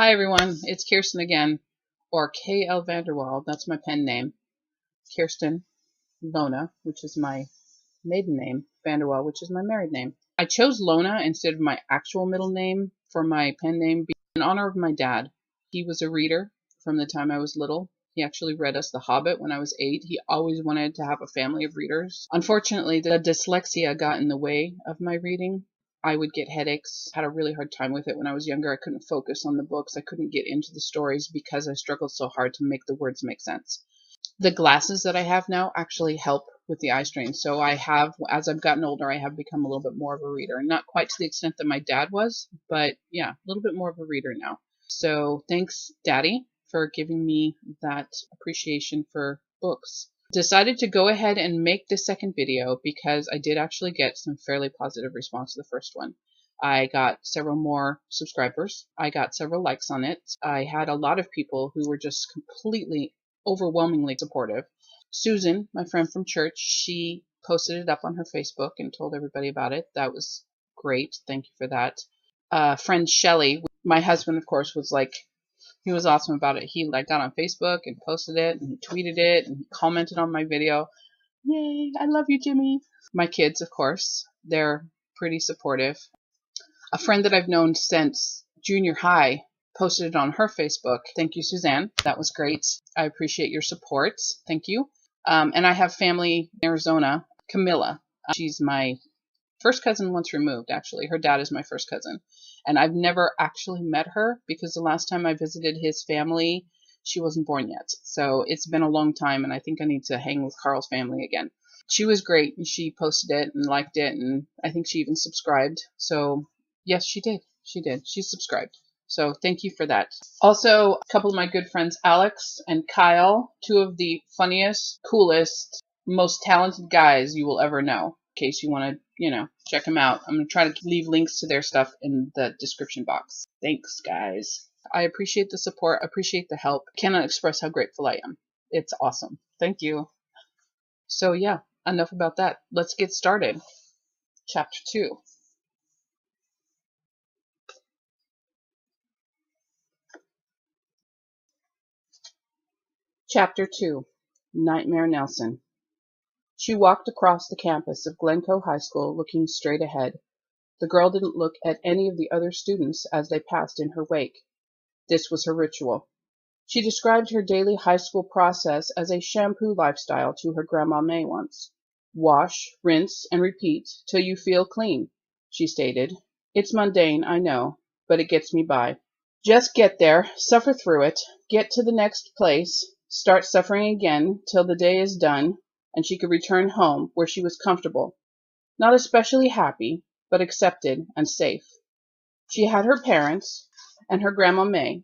Hi everyone, it's Kirsten again, or KL VanderWall, that's my pen name. Kirsten Lona, which is my maiden name, VanderWall, which is my married name. I chose Lona instead of my actual middle name for my pen name in honor of my dad. He was a reader from the time I was little. He actually read us The Hobbit when I was 8. He always wanted to have a family of readers. Unfortunately, the dyslexia got in the way of my reading. I would get headaches, had a really hard time with it when I was younger. I couldn't focus on the books. I couldn't get into the stories because I struggled so hard to make the words make sense. The glasses that I have now actually help with the eye strain. So I have, as I've gotten older, I have become a little bit more of a reader. Not quite to the extent that my dad was, but yeah, a little bit more of a reader now. So thanks, Daddy, for giving me that appreciation for books. Decided to go ahead and make the second video because I did actually get some fairly positive response to the first one. I got several more subscribers. I got several likes on it. I had a lot of people who were just completely, overwhelmingly supportive. Susan, my friend from church, she posted it up on her Facebook and told everybody about it. That was great. Thank you for that. Friend Shelly, my husband, of course, was like, he was awesome about it. He got on Facebook and posted it and he tweeted it and he commented on my video. Yay, I love you, Jimmy. My kids, of course, they're pretty supportive. A friend that I've known since junior high posted it on her Facebook. Thank you, Suzanne. That was great. I appreciate your support. Thank you. And I have family in Arizona. Camilla, she's my first cousin once removed, actually. Her dad is my first cousin. And I've never actually met her because the last time I visited his family, she wasn't born yet. So it's been a long time, and I think I need to hang with Carl's family again. She was great, and she posted it and liked it, and I think she even subscribed. So yes, she did. She did. She subscribed. So thank you for that. Also, a couple of my good friends, Alex and Kyle, two of the funniest, coolest, most talented guys you will ever know. In case you want to, check them out. I'm going to try to leave links to their stuff in the description box. Thanks, guys. I appreciate the support. I appreciate the help. Cannot express how grateful I am. It's awesome. Thank you. So yeah, enough about that. Let's get started. Chapter 2. Chapter 2. Nightmare Nelson. She walked across the campus of Glencoe High School looking straight ahead. The girl didn't look at any of the other students as they passed in her wake. This was her ritual. She described her daily high school process as a shampoo lifestyle to her Grandma May once. Wash, rinse, and repeat till you feel clean, she stated. It's mundane, I know, but it gets me by. Just get there, suffer through it, get to the next place, start suffering again till the day is done, and she could return home where she was comfortable, not especially happy, but accepted and safe. She had her parents and her Grandma May,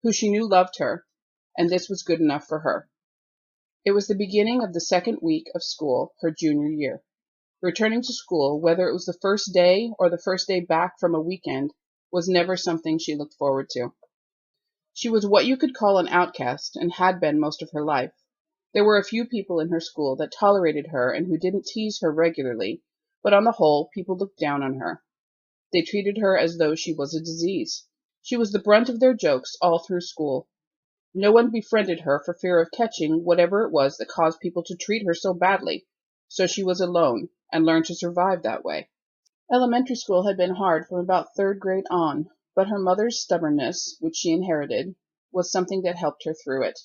who she knew loved her, and this was good enough for her. It was the beginning of the second week of school, her junior year. Returning to school, whether it was the first day or the first day back from a weekend, was never something she looked forward to. She was what you could call an outcast and had been most of her life. There were a few people in her school that tolerated her and who didn't tease her regularly, but on the whole, people looked down on her. They treated her as though she was a disease. She was the brunt of their jokes all through school. No one befriended her for fear of catching whatever it was that caused people to treat her so badly, so she was alone and learned to survive that way. Elementary school had been hard from about third grade on, but her mother's stubbornness, which she inherited, was something that helped her through it.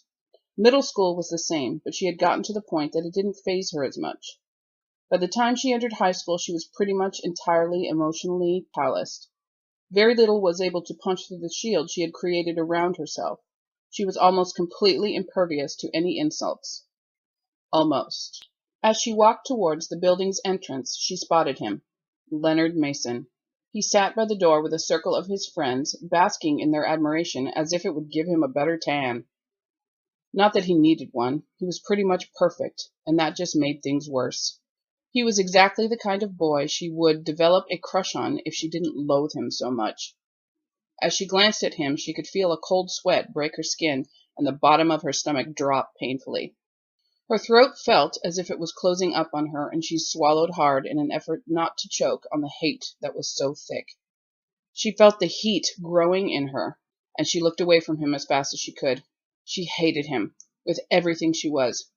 Middle school was the same, but she had gotten to the point that it didn't faze her as much. By the time she entered high school, she was pretty much entirely emotionally calloused. Very little was able to punch through the shield she had created around herself. She was almost completely impervious to any insults. Almost. As she walked towards the building's entrance, she spotted him. Leonard Mason. He sat by the door with a circle of his friends, basking in their admiration as if it would give him a better tan. Not that he needed one. He was pretty much perfect, and that just made things worse. He was exactly the kind of boy she would develop a crush on if she didn't loathe him so much. As she glanced at him, she could feel a cold sweat break her skin and the bottom of her stomach drop painfully. Her throat felt as if it was closing up on her, and she swallowed hard in an effort not to choke on the hate that was so thick. She felt the heat growing in her. and she looked away from him as fast as she could. She hated him with everything she was.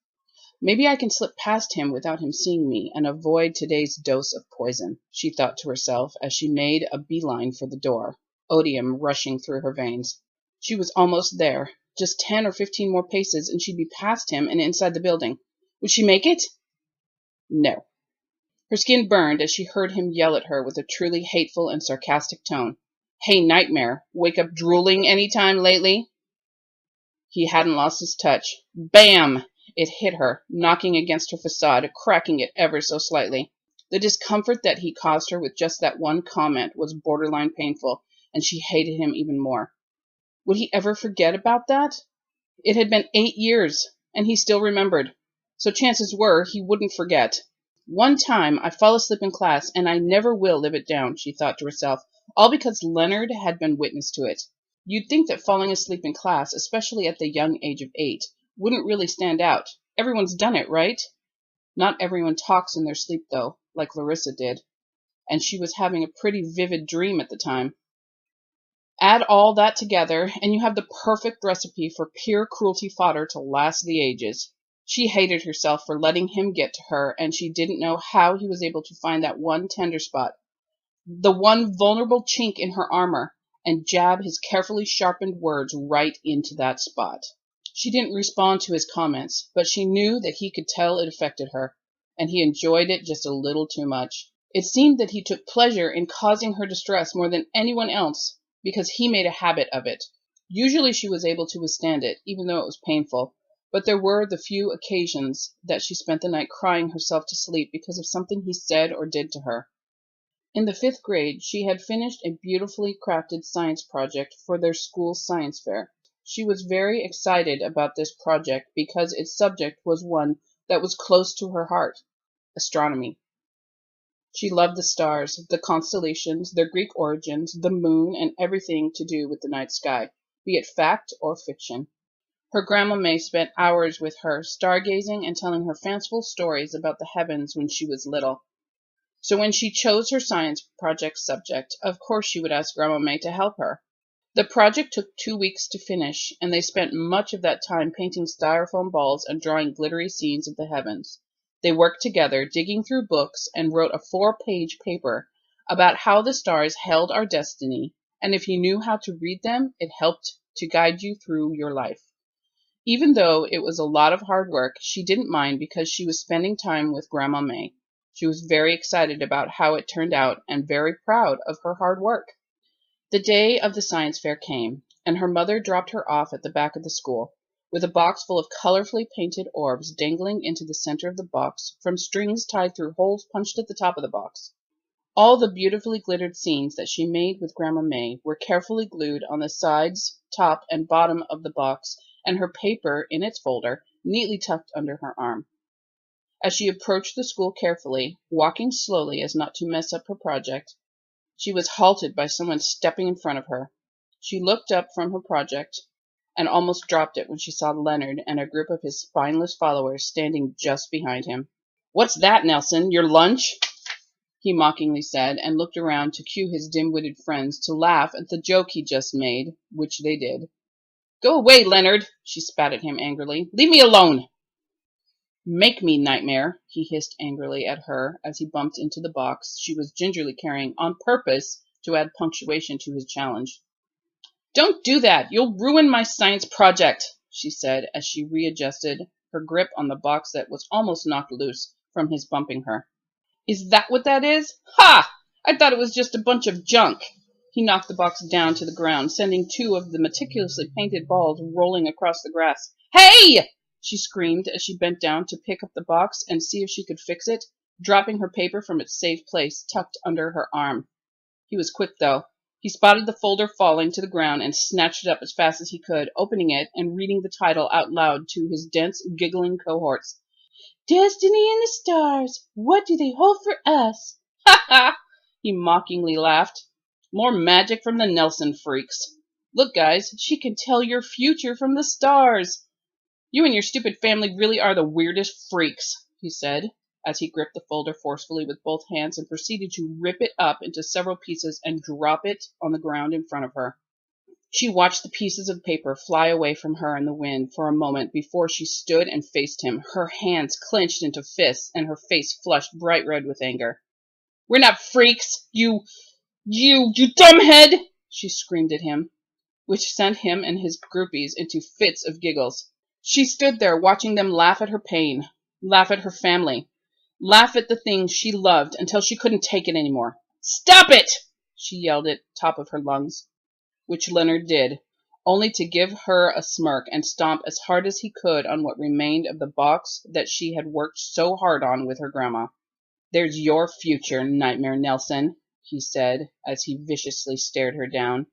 Maybe I can slip past him without him seeing me and avoid today's dose of poison, she thought to herself as she made a beeline for the door, odium rushing through her veins. She was almost there. Just 10 or 15 more paces and she'd be past him and inside the building. Would she make it? No. Her skin burned as she heard him yell at her with a truly hateful and sarcastic tone. Hey, nightmare, wake up drooling any time lately? He hadn't lost his touch. Bam! It hit her, knocking against her facade, cracking it ever so slightly. The discomfort that he caused her with just that one comment was borderline painful, and she hated him even more. Would he ever forget about that? It had been 8 years, and he still remembered. So chances were he wouldn't forget. One time I fall asleep in class, and I never will live it down, she thought to herself, all because Leonard had been witness to it. You'd think that falling asleep in class, especially at the young age of 8, wouldn't really stand out. Everyone's done it, right? Not everyone talks in their sleep, though, like Larissa did, and she was having a pretty vivid dream at the time. Add all that together, and you have the perfect recipe for pure cruelty fodder to last the ages. She hated herself for letting him get to her, and she didn't know how he was able to find that one tender spot, the one vulnerable chink in her armor, and jab his carefully sharpened words right into that spot. She didn't respond to his comments, but she knew that he could tell it affected her, and he enjoyed it just a little too much. It seemed that he took pleasure in causing her distress more than anyone else, because he made a habit of it. Usually she was able to withstand it, even though it was painful, but there were the few occasions that she spent the night crying herself to sleep because of something he said or did to her. In the 5th grade, she had finished a beautifully crafted science project for their school science fair. She was very excited about this project because its subject was one that was close to her heart, astronomy. She loved the stars, the constellations, their Greek origins, the moon, and everything to do with the night sky, be it fact or fiction. Her Grandma May spent hours with her, stargazing and telling her fanciful stories about the heavens when she was little. So when she chose her science project subject, of course she would ask Grandma May to help her. The project took 2 weeks to finish, and they spent much of that time painting styrofoam balls and drawing glittery scenes of the heavens. They worked together, digging through books, and wrote a 4-page paper about how the stars held our destiny, and if you knew how to read them, it helped to guide you through your life. Even though it was a lot of hard work, she didn't mind because she was spending time with Grandma May. She was very excited about how it turned out and very proud of her hard work. The day of the science fair came, and her mother dropped her off at the back of the school, with a box full of colorfully painted orbs dangling into the center of the box from strings tied through holes punched at the top of the box. All the beautifully glittered scenes that she made with Grandma May were carefully glued on the sides, top, and bottom of the box, and her paper in its folder, neatly tucked under her arm. As she approached the school carefully, walking slowly as not to mess up her project, she was halted by someone stepping in front of her. She looked up from her project and almost dropped it when she saw Leonard and a group of his spineless followers standing just behind him. "What's that, Nielsen? Your lunch?" he mockingly said, and looked around to cue his dim-witted friends to laugh at the joke he just made, which they did. "Go away, Leonard," she spat at him angrily. "Leave me alone." "Make me, nightmare," he hissed angrily at her as he bumped into the box she was gingerly carrying on purpose to add punctuation to his challenge. "Don't do that. You'll ruin my science project," she said as she readjusted her grip on the box that was almost knocked loose from his bumping her. "Is that what that is? Ha! I thought it was just a bunch of junk." He knocked the box down to the ground, sending 2 of the meticulously painted balls rolling across the grass. "Hey!" she screamed as she bent down to pick up the box and see if she could fix it, dropping her paper from its safe place tucked under her arm. He was quick, though. He spotted the folder falling to the ground and snatched it up as fast as he could, opening it and reading the title out loud to his dense, giggling cohorts. "Destiny in the stars, what do they hold for us?" "Ha ha!" he mockingly laughed. "More magic from the Nielsen freaks. Look, guys, she can tell your future from the stars. You and your stupid family really are the weirdest freaks," he said, as he gripped the folder forcefully with both hands and proceeded to rip it up into several pieces and drop it on the ground in front of her. She watched the pieces of paper fly away from her in the wind for a moment before she stood and faced him, her hands clenched into fists and her face flushed bright red with anger. "We're not freaks, you dumbhead!" she screamed at him, which sent him and his groupies into fits of giggles. She stood there watching them laugh at her pain, laugh at her family, laugh at the things she loved until she couldn't take it anymore. "Stop it!" she yelled at top of her lungs, which Leonard did, only to give her a smirk and stomp as hard as he could on what remained of the box that she had worked so hard on with her grandma. "There's your future, Nightmare Nelson," he said as he viciously stared her down.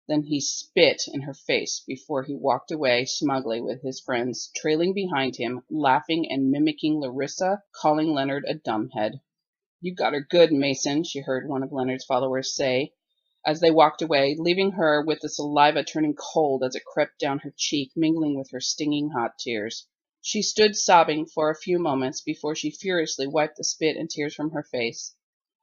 Then he spit in her face before he walked away smugly with his friends, trailing behind him, laughing and mimicking Larissa, calling Leonard a dumbhead. "You got her good, Mason," she heard one of Leonard's followers say, as they walked away, leaving her with the saliva turning cold as it crept down her cheek, mingling with her stinging hot tears. She stood sobbing for a few moments before she furiously wiped the spit and tears from her face.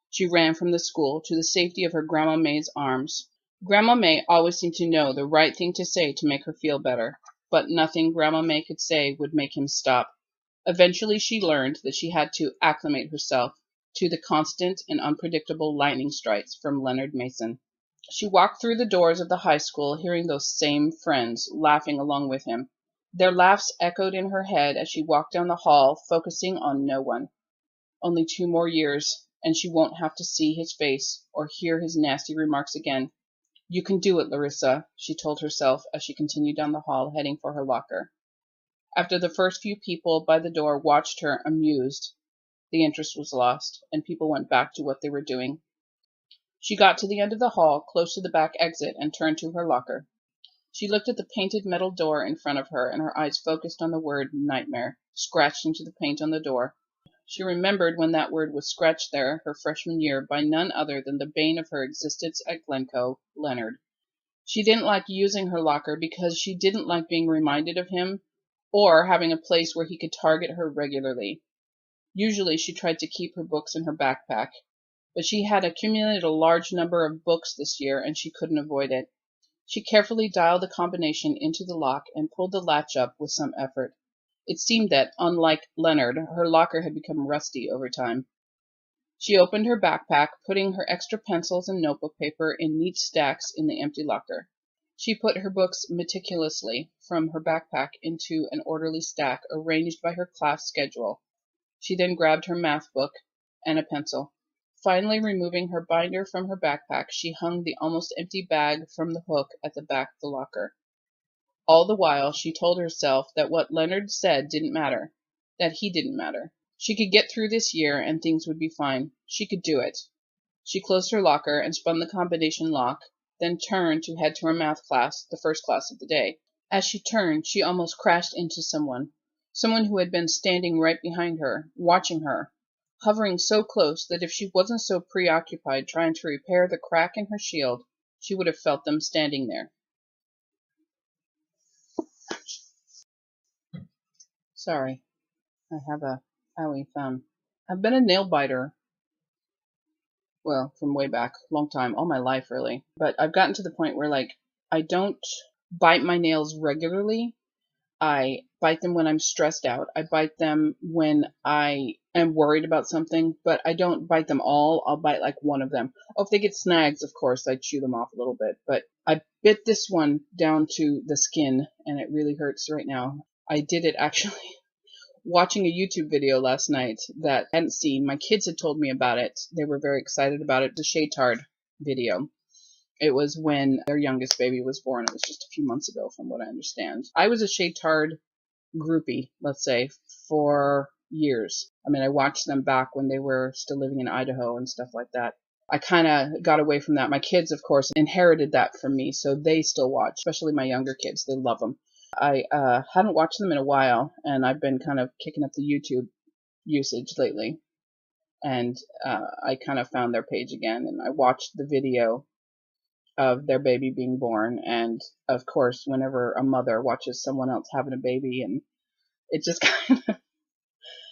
She ran from the school to the safety of her Grandma May's arms. Grandma May always seemed to know the right thing to say to make her feel better, but nothing Grandma May could say would make him stop. Eventually she learned that she had to acclimate herself to the constant and unpredictable lightning strikes from Leonard Mason. She walked through the doors of the high school, hearing those same friends laughing along with him. Their laughs echoed in her head as she walked down the hall, focusing on no one. Only 2 more years, and she won't have to see his face or hear his nasty remarks again. "You can do it, Larissa," she told herself as she continued down the hall, heading for her locker. After the first few people by the door watched her amused, the interest was lost, and people went back to what they were doing. She got to the end of the hall, close to the back exit, and turned to her locker. She looked at the painted metal door in front of her, and her eyes focused on the word "Nightmare" scratched into the paint on the door. She remembered when that word was scratched there her freshman year by none other than the bane of her existence at Glencoe, Leonard. She didn't like using her locker because she didn't like being reminded of him or having a place where he could target her regularly. Usually she tried to keep her books in her backpack, but she had accumulated a large number of books this year and she couldn't avoid it. She carefully dialed the combination into the lock and pulled the latch up with some effort. It seemed that, unlike Leonard, her locker had become rusty over time. She opened her backpack, putting her extra pencils and notebook paper in neat stacks in the empty locker. She put her books meticulously from her backpack into an orderly stack arranged by her class schedule. She then grabbed her math book and a pencil. Finally, removing her binder from her backpack, she hung the almost empty bag from the hook at the back of the locker. All the while, she told herself that what Leonard said didn't matter, that he didn't matter. She could get through this year and things would be fine. She could do it. She closed her locker and spun the combination lock, then turned to head to her math class, the first class of the day. As she turned, she almost crashed into someone who had been standing right behind her, watching her, hovering so close that if she wasn't so preoccupied trying to repair the crack in her shield, she would have felt them standing there. Sorry, I have a owie thumb. I've been a nail biter, well, from way back, long time, all my life really. But I've gotten to the point where, like, I don't bite my nails regularly. I bite them when I'm stressed out. I bite them when I am worried about something, but I don't bite them all. I'll bite like one of them. Oh, if they get snags, of course, I chew them off a little bit. But I bit this one down to the skin, and it really hurts right now. I did it actually watching a YouTube video last night that I hadn't seen. My kids had told me about it. They were very excited about it. The Shaytard video. It was when their youngest baby was born. It was just a few months ago, from what I understand. I was a Shaytard groupie, let's say, for years. I mean, I watched them back when they were still living in Idaho and stuff like that. I kind of got away from that. My kids, of course, inherited that from me, so they still watch, especially my younger kids. They love them. I hadn't watched them in a while, and I've been kind of kicking up the YouTube usage lately. And I kind of found their page again, and I watched the video of their baby being born. And of course, whenever a mother watches someone else having a baby, and it just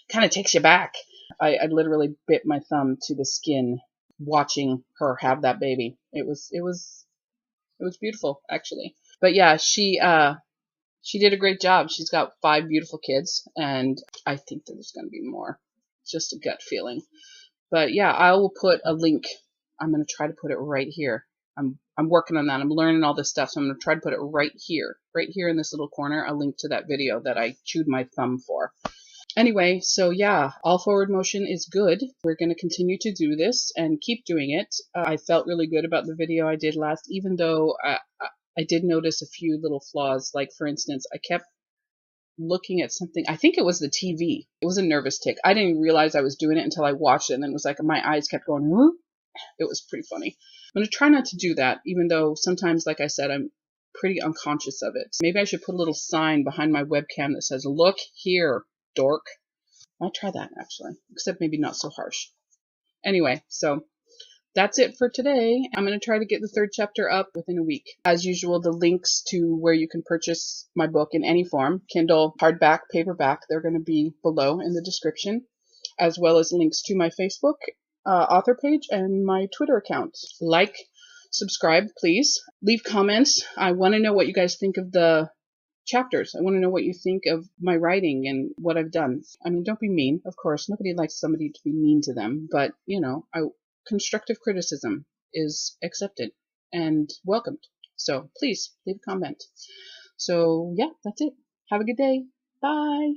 kind of takes you back. I literally bit my thumb to the skin watching her have that baby. It was It was beautiful, actually. But yeah, she did a great job. She's got 5 beautiful kids, and I think there's going to be more. Just a gut feeling. But yeah, I will put a link. I'm going to try to put it right here. I'm working on that. I'm learning all this stuff, so I'm going to try to put it right here in this little corner, a link to that video that I chewed my thumb for. Anyway, so yeah, all forward motion is good. We're going to continue to do this and keep doing it. I felt really good about the video I did last, even though I did notice a few little flaws. Like, for instance, I kept looking at something. I think it was the TV. It was a nervous tick. I didn't realize I was doing it until I watched it, and it was like my eyes kept going, whoop. It was pretty funny. I'm going to try not to do that, even though sometimes, like I said, I'm pretty unconscious of it. Maybe I should put a little sign behind my webcam that says, look here, dork. I'll try that, actually, except maybe not so harsh. Anyway, so that's it for today. I'm going to try to get the 3rd chapter up within a week. As usual, the links to where you can purchase my book in any form, Kindle, hardback, paperback, they're going to be below in the description, as well as links to my Facebook author page and my Twitter account. Like, subscribe, please. Leave comments. I want to know what you guys think of the chapters. I want to know what you think of my writing and what I've done. I mean, don't be mean. Of course, nobody likes somebody to be mean to them, but, you know, constructive criticism is accepted and welcomed. So please leave a comment. So yeah, that's it. Have a good day. Bye.